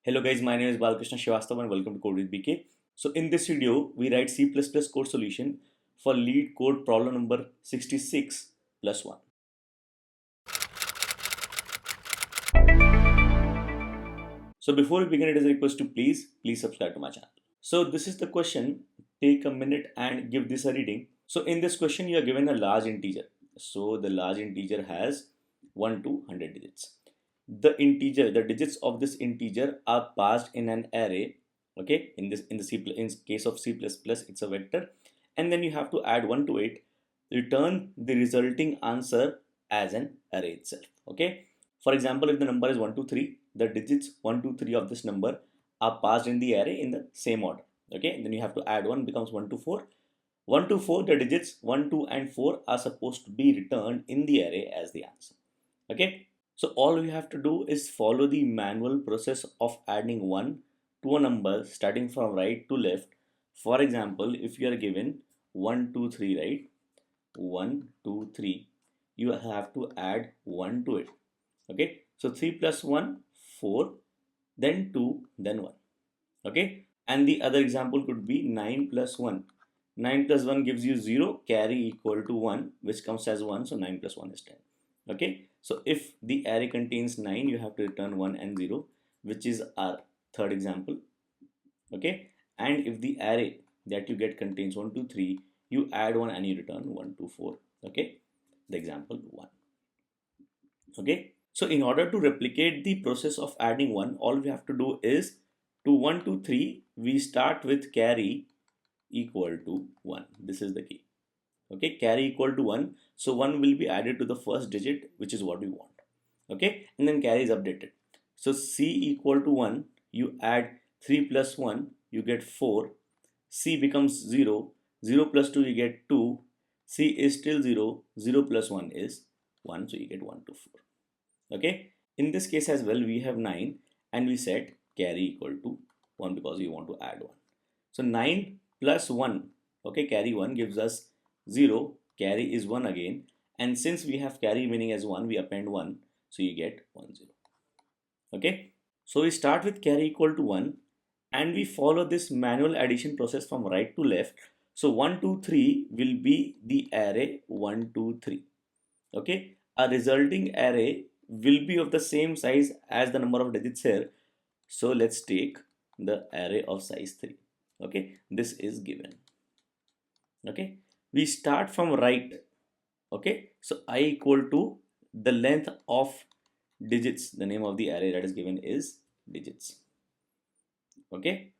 Hello guys, my name is Balkrishna Srivastava and welcome to Code with BK. So in this video, we write C++ code solution for LeetCode problem number 66 plus 1. So before we begin, it is a request to please subscribe to my channel. So this is the question. Take a minute and give this a reading. So in this question, you are given a large integer. So the large integer has 1 to 100 digits. The digits of this integer are passed in an array. Okay, in case of C++, it's a vector, and then you have to add 1 to it. Return the resulting answer as an array itself. Okay, for example, if the number is 1 2 3, the digits 1 2 3 of this number are passed in the array in the same order. Okay, and then you have to add 1, becomes 1 to 4. 1 to 4, the digits 1 2 and 4 are supposed to be returned in the array as the answer. Okay, so all we have to do is follow the manual process of adding 1 to a number starting from right to left. For example, if you are given 1 2 3, right, 1 2 3, you have to add 1 to it. Okay, so 3 plus 1 4, then 2, then 1. Okay, and the other example could be 9 plus 1. 9 plus 1 gives you 0, carry equal to 1, which comes as 1, so 9 plus 1 is 10. Okay, so if the array contains 9, you have to return 1 and 0, which is our third example. Okay, and if the array that you get contains 1 2 3, you add 1 and you return 1 2 4. Okay, the example 1. Okay, so in order to replicate the process of adding 1, all we have to do is to 1 2 3, we start with carry equal to 1. This is the key. Okay, carry equal to 1, so 1 will be added to the first digit, which is what we want. Okay, and then carry is updated. So C equal to 1, you add 3 plus 1, you get 4. C becomes 0. 0 plus 2, you get 2. C is still 0. 0 plus 1 is 1, so you get 1 to 4. Okay, in this case as well, we have 9 and we set carry equal to 1 because we want to add 1. So 9 plus 1, okay, carry 1 gives us 0, carry is 1 again, and since we have carry meaning as 1, we append 1, so you get 1 0. Okay, so we start with carry equal to 1 and we follow this manual addition process from right to left. So 1 2 3 will be the array 1 2 3. Okay, a resulting array will be of the same size as the number of digits here, so let's take the array of size 3. Okay, this is given. Okay, we start from right. Okay, so I equal to the length of digits. The name of the array that is given is digits. Okay,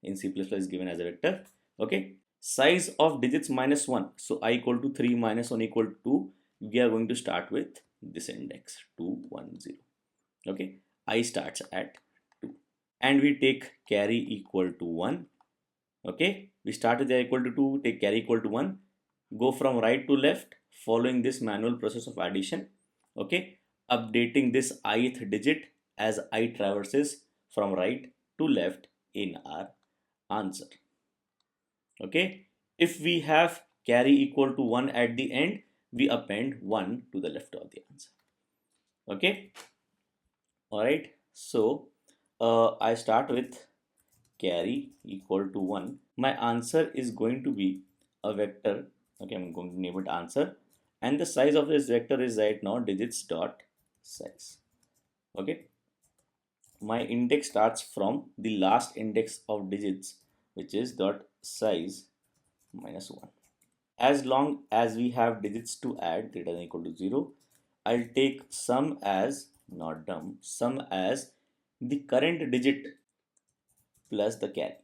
in C++ is given as a vector. Okay, size of digits minus 1. So I equal to 3 minus 1 equal to 2. We are going to start with this index 2 1 0. Okay, I starts at 2 and we take carry equal to 1. Okay, we start with equal to 2, take carry equal to 1, go from right to left following this manual process of addition. Okay, updating this ith digit as I traverses from right to left in our answer. Okay, if we have carry equal to 1 at the end, we append 1 to the left of the answer. Okay, all right, so I start with carry equal to 1. My answer is going to be a vector. Okay, I'm going to name it answer, and the size of this vector is right now digits dot size. Okay, my index starts from the last index of digits, which is dot size minus 1. As long as we have digits to add greater than or equal to 0, I'll take sum as, not dumb, sum as the current digit plus the carry.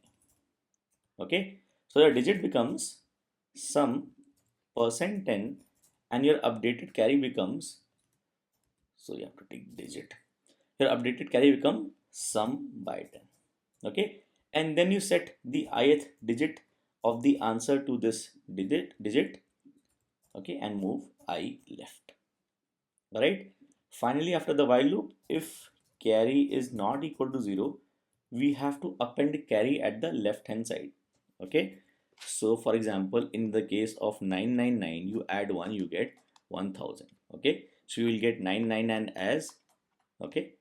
Okay, so the digit becomes sum %10 and your updated carry becomes, so you have to take digit, your updated carry become sum by 10. Okay, and then you set the ith digit of the answer to this digit. Okay, and move I left. All right, finally after the while loop, if carry is not equal to 0, we have to append carry at the left hand side. Okay, so for example, in the case of 999, you add 1, you get 1000. Okay, so you will get 999 as, okay,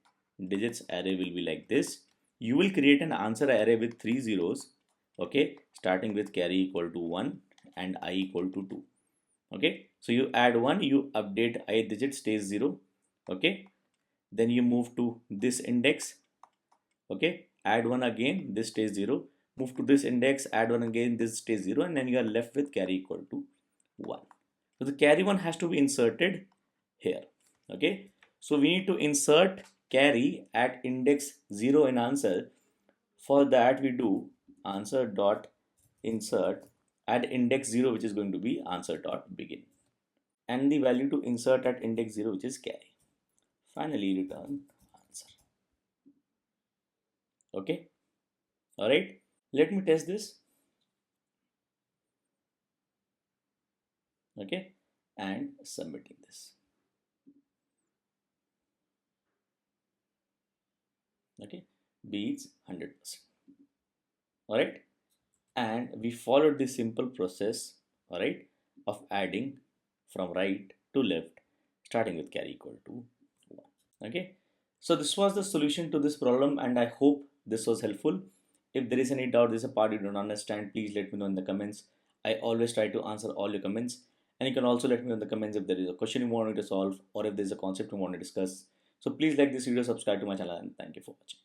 digits array will be like this. you will create an answer array with 3 zeros, okay, starting with carry equal to 1 and I equal to 2. Okay, so you add 1, you update ith digit stays 0. Okay, then you move to this index. Okay, add 1 again, this stays 0. Move to this index, add 1 again, this stays 0, and then you are left with carry equal to 1. So the carry 1 has to be inserted here. Okay, so we need to insert carry at index 0 in answer. For that we do answer dot insert at index 0, which is going to be answer dot begin, and the value to insert at index 0, which is carry. Finally return answer. Okay, all right, let me test this. Okay, and submitting this. Okay, beats 100%. All right, and we followed this simple process, all right, of adding from right to left, starting with carry equal to 1. Okay, so this was the solution to this problem, and I hope this was helpful. If there is any doubt, there's a part you don't understand, please let me know in the comments. I always try to answer all your comments, and you can also let me know in the comments if there is a question you want me to solve, or if there's a concept you want to discuss. So please like this video, subscribe to my channel, and thank you for watching.